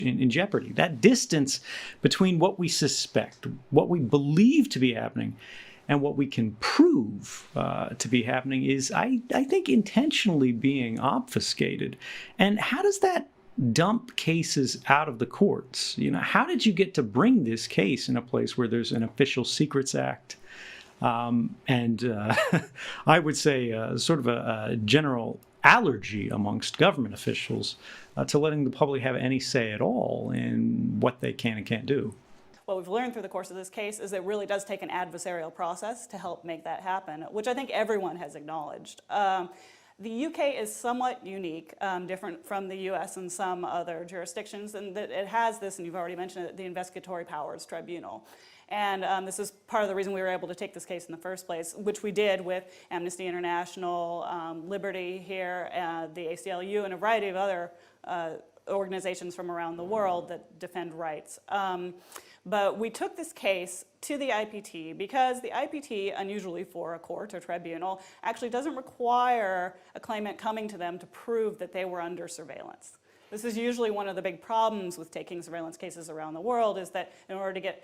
in jeopardy. That distance between what we suspect, what we believe to be happening, and what we can prove to be happening is, I think, intentionally being obfuscated. And how does that dump cases out of the courts? How did you get to bring this case in a place where there's an Official Secrets Act? I would say sort of a general allergy amongst government officials to letting the public have any say at all in what they can and can't do. What we've learned through the course of this case is that it really does take an adversarial process to help make that happen, which I think everyone has acknowledged. The UK is somewhat unique, different from the US and some other jurisdictions, and that it has this, and you've already mentioned it, the Investigatory Powers Tribunal. And this is part of the reason we were able to take this case in the first place, which we did with Amnesty International, Liberty here, the ACLU, and a variety of other organizations from around the world that defend rights. But we took this case to the IPT because the IPT, unusually for a court or tribunal, actually doesn't require a claimant coming to them to prove that they were under surveillance. This is usually one of the big problems with taking surveillance cases around the world, is that in order to get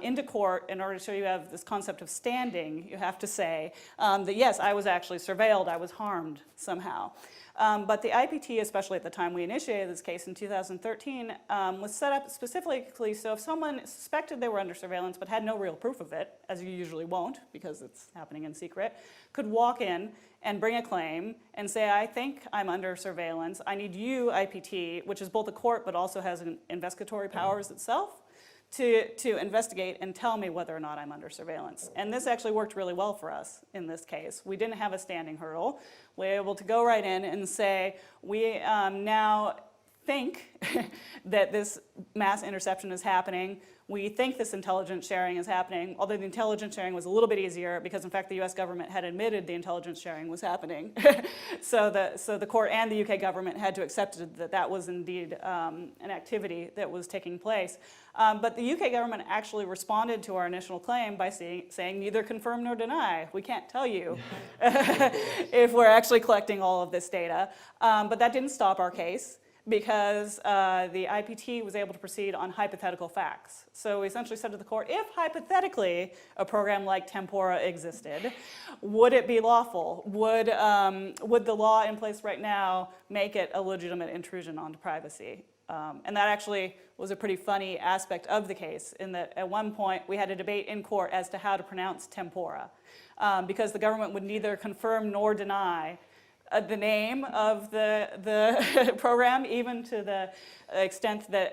into court, in order to show you have this concept of standing, you have to say that yes, I was actually surveilled, I was harmed somehow. But the IPT, especially at the time we initiated this case in 2013, was set up specifically so if someone suspected they were under surveillance but had no real proof of it, as you usually won't because it's happening in secret, could walk in and bring a claim and say, I think I'm under surveillance, I need you, IPT, which is both a court but also has investigatory powers itself, to investigate and tell me whether or not I'm under surveillance. And this actually worked really well for us in this case. We didn't have a standing hurdle. We were able to go right in and say, we now think that this mass interception is happening. We think this intelligence sharing is happening, although the intelligence sharing was a little bit easier because, in fact, the US government had admitted the intelligence sharing was happening. So the court and the UK government had to accept that that was indeed an activity that was taking place. But the UK government actually responded to our initial claim by saying neither confirm nor deny. We can't tell you if we're actually collecting all of this data. But that didn't stop our case, because the IPT was able to proceed on hypothetical facts. So we essentially said to the court, if hypothetically a program like Tempora existed, would it be lawful? Would the law in place right now make it a legitimate intrusion onto privacy? And that actually was a pretty funny aspect of the case, in that at one point we had a debate in court as to how to pronounce Tempora, because the government would neither confirm nor deny the name of the program, even to the extent that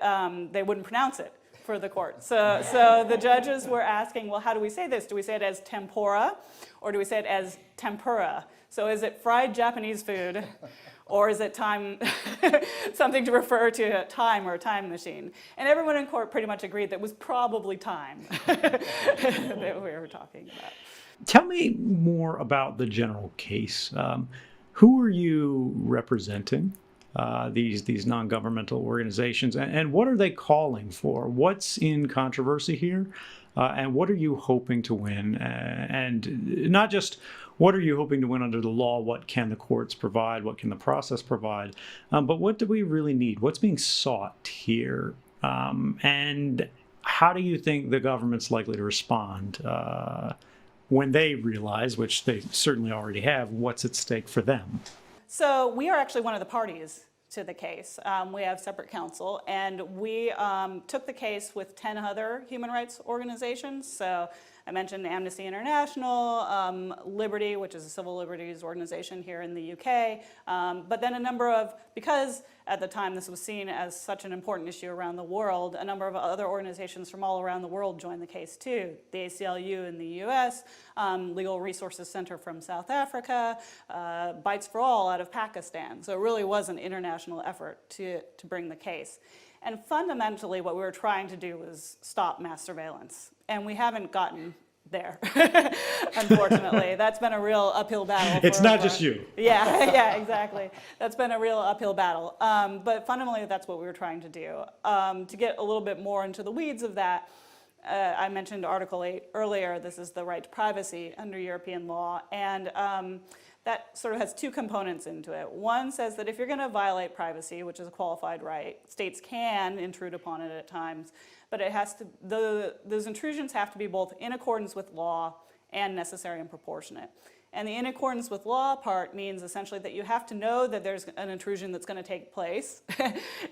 they wouldn't pronounce it for the court. So the judges were asking, well, how do we say this? Do we say it as tempora, or do we say it as tempura? So is it fried Japanese food, or is it time, something to refer to time or a time machine? And everyone in court pretty much agreed that it was probably time that we were talking about. Tell me more about the general case. Who are you representing, these non-governmental organizations, and what are they calling for? What's in controversy here, and what are you hoping to win? And not just what are you hoping to win under the law, what can the courts provide, what can the process provide, but what do we really need? What's being sought here? And how do you think the government's likely to respond when they realize, which they certainly already have, what's at stake for them? So we are actually one of the parties to the case. We have separate counsel, and we took the case with 10 other human rights organizations. So I mentioned Amnesty International, Liberty, which is a civil liberties organization here in the UK, but then a number of, because at the time this was seen as such an important issue around the world, a number of other organizations from all around the world joined the case too. The ACLU in the US, Legal Resources Center from South Africa, Bites for All out of Pakistan. So it really was an international effort to bring the case. And fundamentally what we were trying to do was stop mass surveillance. And we haven't gotten there, unfortunately. That's been a real uphill battle. It's not just you. Yeah, exactly. That's been a real uphill battle. But fundamentally, that's what we were trying to do. To get a little bit more into the weeds of that, I mentioned Article 8 earlier. This is the right to privacy under European law. And that sort of has two components into it. One says that if you're going to violate privacy, which is a qualified right, states can intrude upon it at times, but it has to, those intrusions have to be both in accordance with law and necessary and proportionate. And the in accordance with law part means essentially that you have to know that there's an intrusion that's going to take place.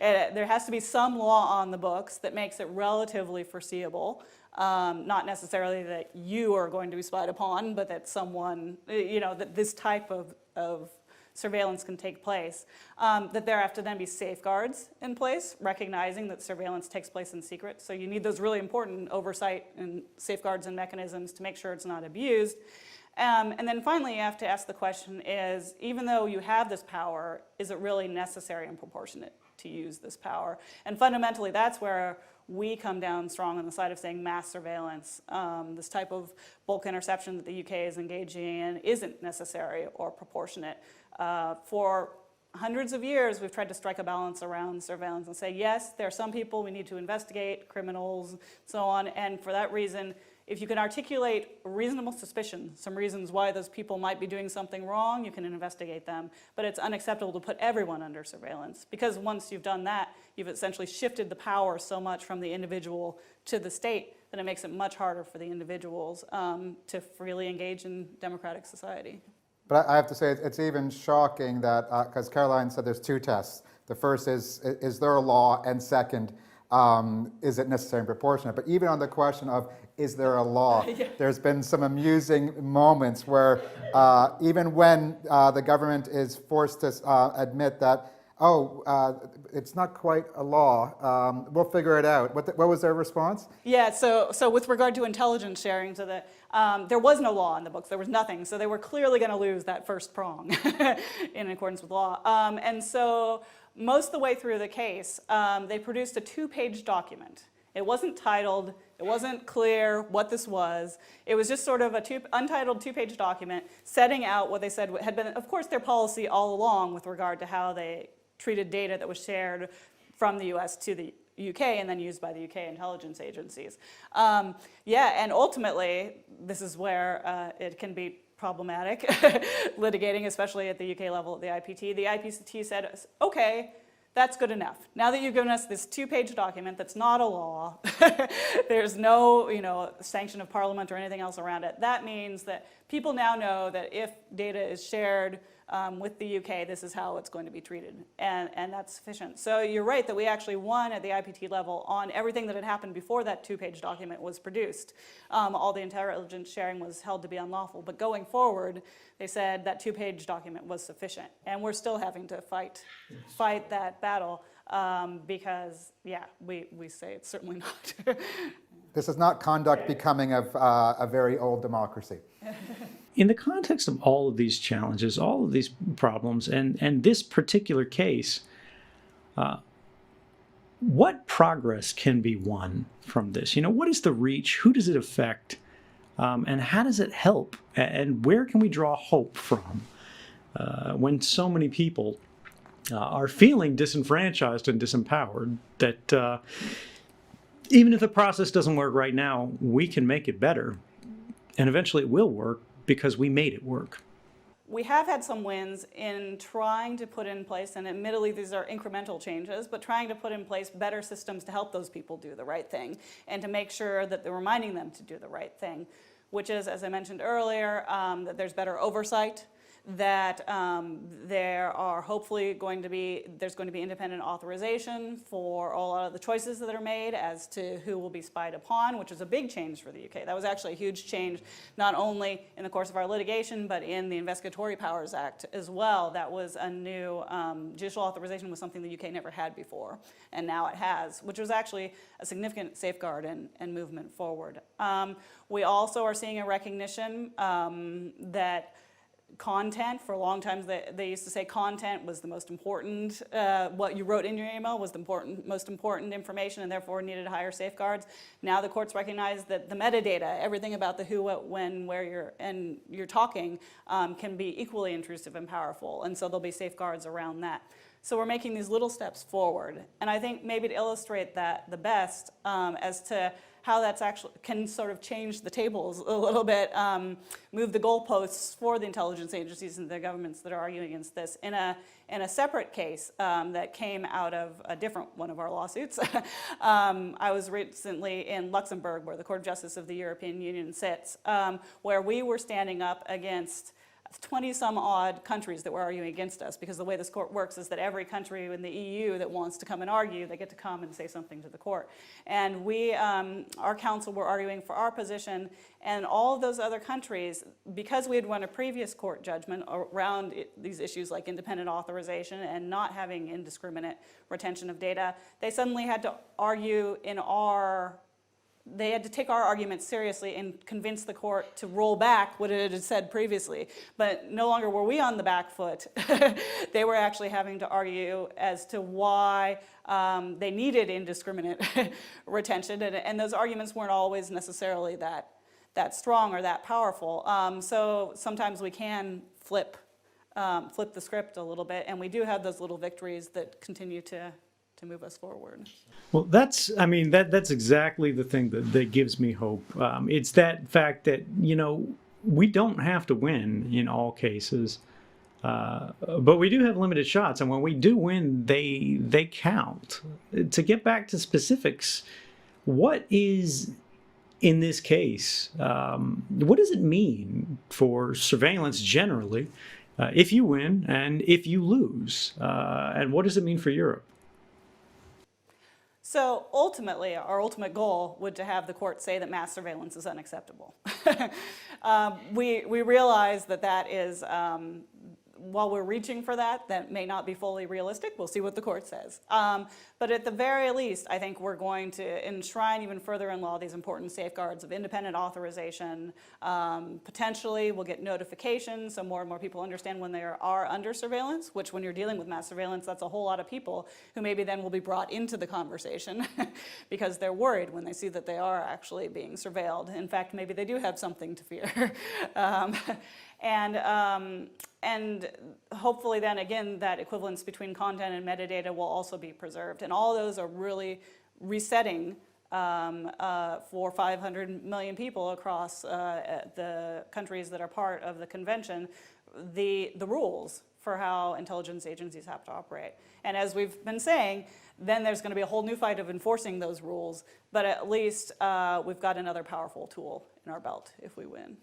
There has to be some law on the books that makes it relatively foreseeable. Not necessarily that you are going to be spied upon, but that someone, that this type of surveillance can take place. That there have to then be safeguards in place, recognizing that surveillance takes place in secret. So you need those really important oversight and safeguards and mechanisms to make sure it's not abused. And then finally, you have to ask the question is, even though you have this power, is it really necessary and proportionate to use this power? And fundamentally, that's where we come down strong on the side of saying mass surveillance. This type of bulk interception that the UK is engaging in isn't necessary or proportionate. For hundreds of years, we've tried to strike a balance around surveillance and say, yes, there are some people we need to investigate, criminals, so on, and for that reason, if you can articulate reasonable suspicion, some reasons why those people might be doing something wrong, you can investigate them. But it's unacceptable to put everyone under surveillance, because once you've done that, you've essentially shifted the power so much from the individual to the state that it makes it much harder for the individuals to freely engage in democratic society. But I have to say, it's even shocking that, because Caroline said there's two tests. The first is there a law? And second, is it necessary and proportionate? But even on the question of, is there a law? Yeah. There's been some amusing moments where even when the government is forced to admit that, it's not quite a law, we'll figure it out. What was their response? Yeah, so with regard to intelligence sharing, there was no law in the books, there was nothing, so they were clearly going to lose that first prong in accordance with law. And so most of the way through the case, they produced a 2-page document. It wasn't titled, it wasn't clear what this was. It was just sort of a untitled 2-page document setting out what they said had been, of course, their policy all along with regard to how they treated data that was shared from the US to the UK and then used by the UK intelligence agencies. And ultimately, this is where it can be problematic, litigating, especially at the UK level at the IPT. The IPT said, okay, that's good enough. Now that you've given us this 2-page document that's not a law, there's no sanction of Parliament or anything else around it, that means that people now know that if data is shared with the UK, this is how it's going to be treated, and that's sufficient. So you're right that we actually won at the IPT level on everything that had happened before that 2-page document was produced. All the intelligence sharing was held to be unlawful, but going forward, they said that 2-page document was sufficient, and we're still having to fight that battle because, we say it's certainly not. This is not conduct becoming of a very old democracy. In the context of all of these challenges, all of these problems, and this particular case, what progress can be won from this? What is the reach? Who does it affect? And how does it help? And where can we draw hope from when so many people are feeling disenfranchised and disempowered that even if the process doesn't work right now, we can make it better. And eventually it will work because we made it work. We have had some wins in trying to put in place, and admittedly these are incremental changes, but trying to put in place better systems to help those people do the right thing and to make sure that they're reminding them to do the right thing, which is, as I mentioned earlier, that there's better oversight, that there are hopefully going to be independent authorization for a lot of the choices that are made as to who will be spied upon, which is a big change for the UK. That was actually a huge change, not only in the course of our litigation, but in the Investigatory Powers Act as well. That was a new, judicial authorization was something the UK never had before, and now it has, which was actually a significant safeguard and movement forward. We also are seeing a recognition that content, for a long time they used to say content was the most important, what you wrote in your email was the most important information and therefore needed higher safeguards. Now the courts recognize that the metadata, everything about the who, what, when, where you're talking can be equally intrusive and powerful, and so there'll be safeguards around that. So we're making these little steps forward. And I think maybe to illustrate that the best as to how that's actually can sort of change the tables a little bit, move the goalposts for the intelligence agencies and the governments that are arguing against this. In a separate case that came out of a different one of our lawsuits, I was recently in Luxembourg, where the Court of Justice of the European Union sits, where we were standing up against 20-some odd countries that were arguing against us, because the way this court works is that every country in the EU that wants to come and argue, they get to come and say something to the court. And we, our counsel, were arguing for our position, and all of those other countries, because we had won a previous court judgment around these issues like independent authorization and not having indiscriminate retention of data, they suddenly had to argue in our they had to take our argument seriously and convince the court to roll back what it had said previously. But no longer were we on the back foot. They were actually having to argue as to why they needed indiscriminate retention. And those arguments weren't always necessarily that strong or that powerful. So sometimes we can flip the script a little bit, and we do have those little victories that continue to move us forward. Well, that's exactly the thing that gives me hope. It's that fact that, we don't have to win in all cases, but we do have limited shots. And when we do win, they count. To get back to specifics, what is, in this case, what does it mean for surveillance generally if you win and if you lose? And what does it mean for Europe? So ultimately, our ultimate goal would to have the court say that mass surveillance is unacceptable. We realize that is, while we're reaching for that may not be fully realistic. We'll see what the court says. But at the very least, I think we're going to enshrine even further in law these important safeguards of independent authorization. Potentially, we'll get notifications, so more and more people understand when they are under surveillance, which when you're dealing with mass surveillance, that's a whole lot of people who maybe then will be brought into the conversation because they're worried when they see that they are actually being surveilled. In fact, maybe they do have something to fear. And hopefully then again, that equivalence between content and metadata will also be preserved. And all those are really resetting for 500 million people across the countries that are part of the convention, the rules for how intelligence agencies have to operate. And as we've been saying, then there's going to be a whole new fight of enforcing those rules, but at least we've got another powerful tool in our belt if we win.